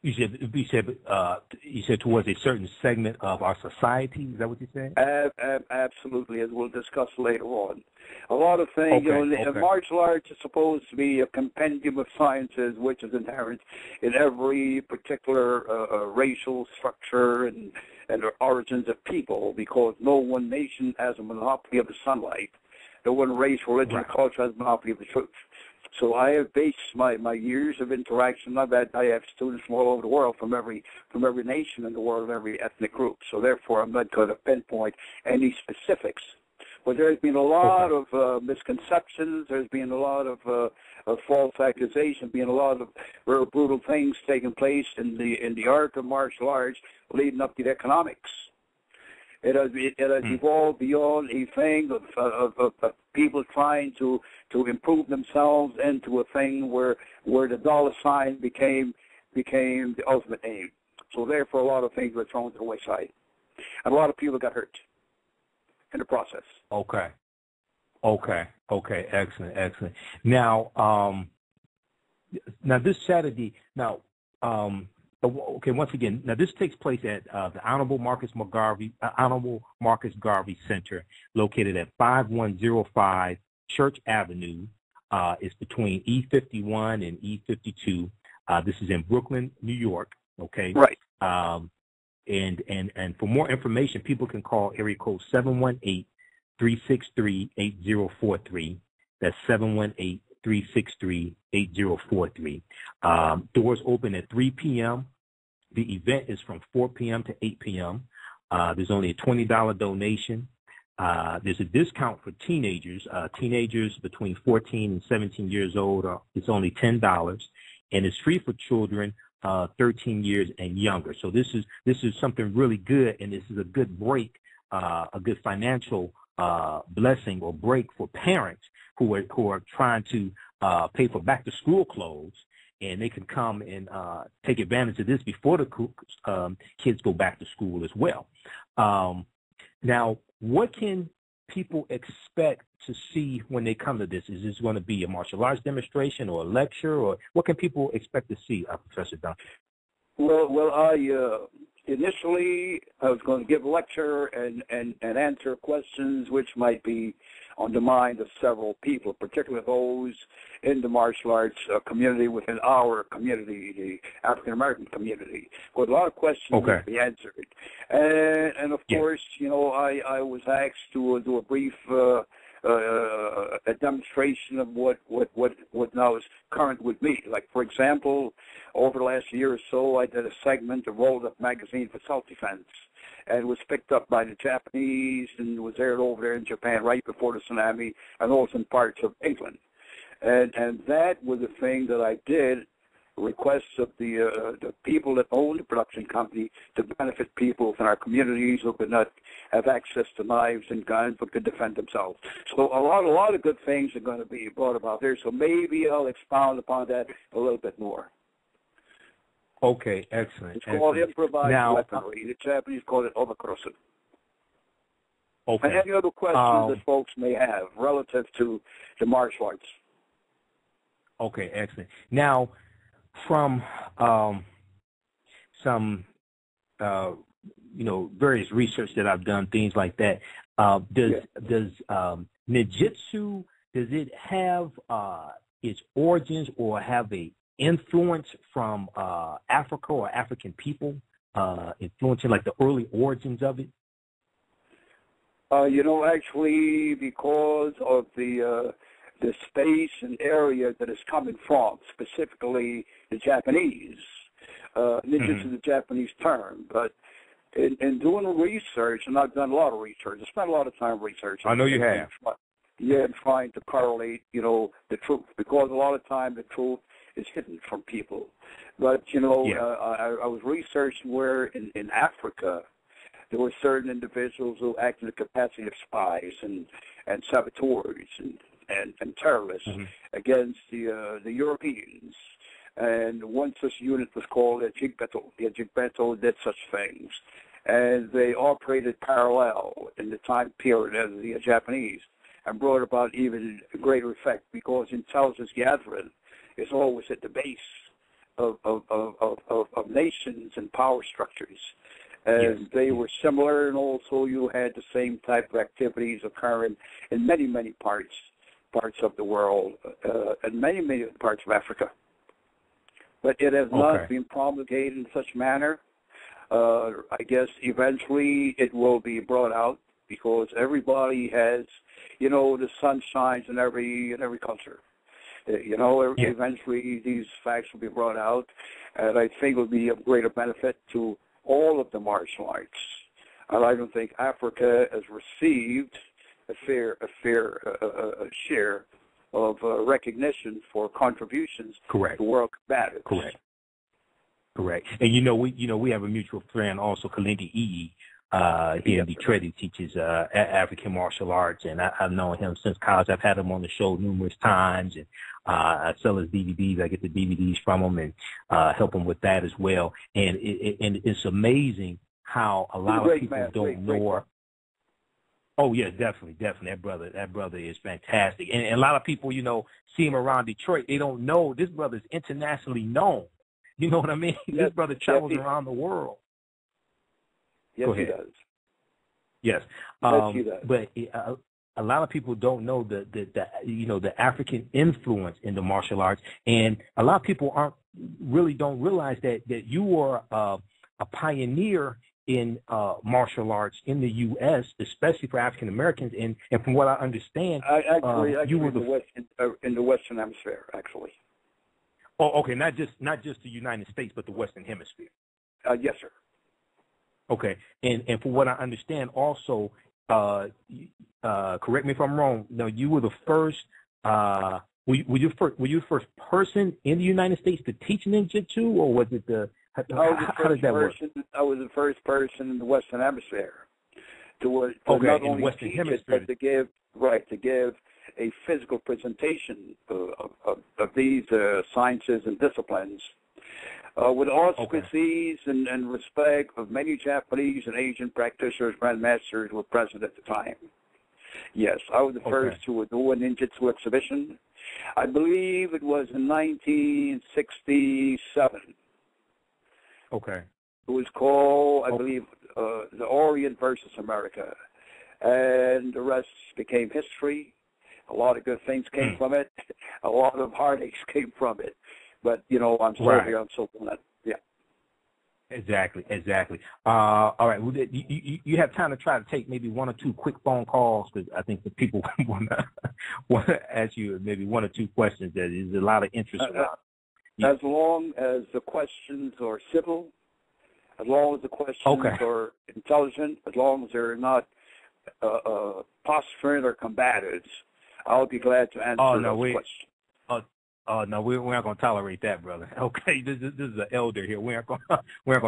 You said towards a certain segment of our society. Is that what you said? Absolutely, as we'll discuss later on. A lot of things. Okay. Martial arts is supposed to be a compendium of sciences, which is inherent in every particular racial structure and the origins of people, because no one nation has a monopoly of the sunlight. No one race, religion, or culture has a monopoly of the truth. So I have based my years of interaction. I have students from all over the world, from every nation in the world, every ethnic group. So therefore, I'm not going to pinpoint any specifics. But there's been a lot of misconceptions. There's been a lot of false accusations. Been a lot of very brutal things taking place in the art of martial arts, leading up to the economics. It has evolved beyond a thing of people trying to improve themselves into a thing where the dollar sign became the ultimate aim. So therefore, a lot of things were thrown to the wayside, and a lot of people got hurt in the process. Okay. Excellent. Now, this Saturday. Once again, now this takes place at the Honorable Marcus Garvey Center, located at 5105 Church Avenue. It's between E51 and E52. This is in Brooklyn, New York. Okay. Right. And for more information, people can call area code 718-363-8043. That's 718-363-8043. Doors open at 3 p.m. The event is from 4 p.m. to 8 p.m. There's only a $20 donation. There's a discount for teenagers. Teenagers between 14 and 17 years old, it's only $10. And it's free for children 13 years and younger. So this is something really good, and this is a good break, a good financial blessing or break for parents who are trying to pay for back to school clothes, and they can come and take advantage of this before the kids go back to school as well. Now, what can people expect to see when they come to this? Is this going to be a martial arts demonstration or a lecture, or what can people expect to see, Professor Duncan? Well, initially I was going to give a lecture and answer questions which might be on the mind of several people, particularly those in the martial arts community within our community, the African American community. But a lot of questions will be answered, and of course, I was asked to do a brief a demonstration of what now is current with me. Like, for example, over the last year or so, I did a segment of Rolled Up magazine for self-defense, and it was picked up by the Japanese and was aired over there in Japan right before the tsunami, and also in parts of England. And that was a thing that I did, requests of the people that own the production company, to benefit people within our communities who could not have access to knives and guns but could defend themselves. So a lot of good things are going to be brought about there. So maybe I'll expound upon that a little bit more. Okay, excellent. It's called improvised weaponry. The Japanese call it omakorosu. Okay. And any other questions that folks may have relative to the martial arts? Okay, excellent. Now, from some various research that I've done, things like that, does Ninjutsu, does it have its origins or have a influence from Africa or African people, influencing like the early origins of it? Actually, because of the space and area that it's coming from, specifically the Japanese. Ninjutsu is a Japanese term, but in doing research, and I've done a lot of research, I spent a lot of time researching. I know you have. Yeah, trying to correlate, the truth, because a lot of time the truth is hidden from people. But, I was researching where in Africa there were certain individuals who acted in the capacity of spies and saboteurs and terrorists against the Europeans. And one such unit was called a Jigbeto. The Jigbeto did such things. And they operated parallel in the time period as the Japanese, and brought about even greater effect, because intelligence gathering is always at the base of nations and power structures. And they were similar, and also you had the same type of activities occurring in many, many parts of the world, and many, many parts of Africa. But it has not been promulgated in such manner. I guess eventually it will be brought out, because everybody has, the sun shines in every culture. Eventually these facts will be brought out, and I think it will be of greater benefit to all of the martial arts. And I don't think Africa has received a fair share of recognition for contributions to world combatives. Correct. And we have a mutual friend also, Kalinga Ii, here in Detroit. He teaches African martial arts, and I've known him since college. I've had him on the show numerous times, and I sell his DVDs. I get the DVDs from him and help him with that as well. And it's amazing how a lot of people don't know. Oh yeah, definitely. That brother is fantastic. And a lot of people, see him around Detroit. They don't know this brother is internationally known. You know what I mean? This brother travels around the world. Yes, he does. Yes, he does. But a lot of people don't know the African influence in the martial arts, and a lot of people don't realize that you are a pioneer in martial arts in the U.S., especially for African Americans. And from what I understand, you were in the Western Hemisphere, actually. Oh, okay, not just the United States, but the Western Hemisphere. Yes, sir. Okay, and from what I understand, also, correct me if I'm wrong. No, you were the first. Were you the first person in the United States to teach ninjutsu, or was it how does that work? I was the first person in the Western Hemisphere to not only Western teach Hemisphere, it, but to give a physical presentation of these sciences and disciplines. With auspices and respect of many Japanese and Asian practitioners, grandmasters who were present at the time. Yes, I was the first to do a ninjutsu exhibition. I believe it was in 1967. Okay. It was called, I believe, The Orient versus America. And the rest became history. A lot of good things came from it. A lot of heartaches came from it. But, I'm still here. I'm still doing it. Yeah. Exactly. All right. Well, you have time to try to take maybe one or two quick phone calls, because I think the people want to ask you maybe one or two questions. There is a lot of interest around. As long as the questions are civil, as long as the questions are intelligent, as long as they're not posturing or combatives, I'll be glad to answer those questions. Oh no, we're not going to tolerate that, brother. Okay, this is an elder here. We're not going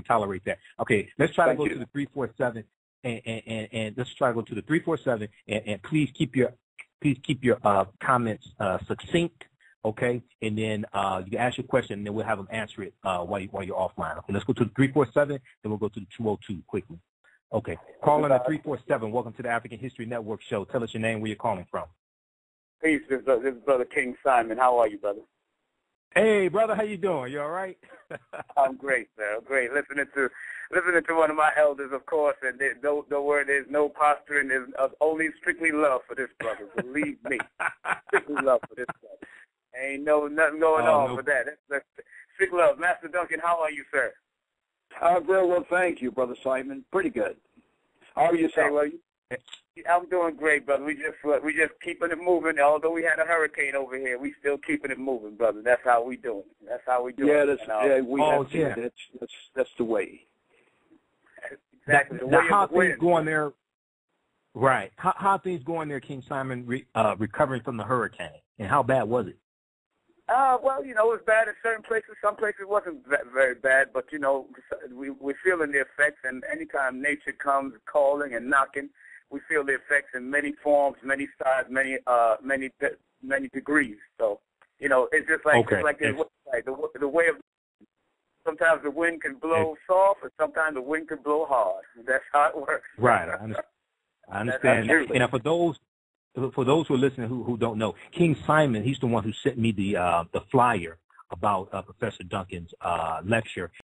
to tolerate that. Okay, let's try to go to the 347, and let's try to go to the 347, and please keep your comments succinct. Okay, and then you can ask your question, and then we'll have them answer it while you're offline. Okay, let's go to the 347, then we'll go to the 202 quickly. Okay, calling at 347. Welcome to the African History Network show. Tell us your name, where you're calling from. Peace, this is Brother King Simon. How are you, brother? Hey, brother, how you doing? You all right? I'm great, sir. I'm great. Listening to one of my elders, of course, and the word is no posturing. There's only strictly love for this brother. Believe me, strictly love for this brother. Ain't nothing going on for that. That's strict love. Master Duncan, how are you, sir? Very well, thank you, Brother Simon. Pretty good. How are you, sir? I'm doing great, brother. We just keeping it moving. Although we had a hurricane over here, we still keeping it moving, brother. That's how we doing. That's how we doing. Yeah, that's the way. Exactly. Now, how things going there? Right. How things going there, King Simon? Recovering from the hurricane, and how bad was it? Well, it was bad in certain places. Some places wasn't very bad, but we're feeling the effects. And anytime nature comes calling and knocking, we feel the effects in many forms, many styles, many degrees. So, it's just like the way of. Sometimes the wind can blow soft, or sometimes the wind can blow hard. That's how it works. Right. I understand. And for those who are listening who don't know, King Simon, he's the one who sent me the flyer about Professor Duncan's lecture.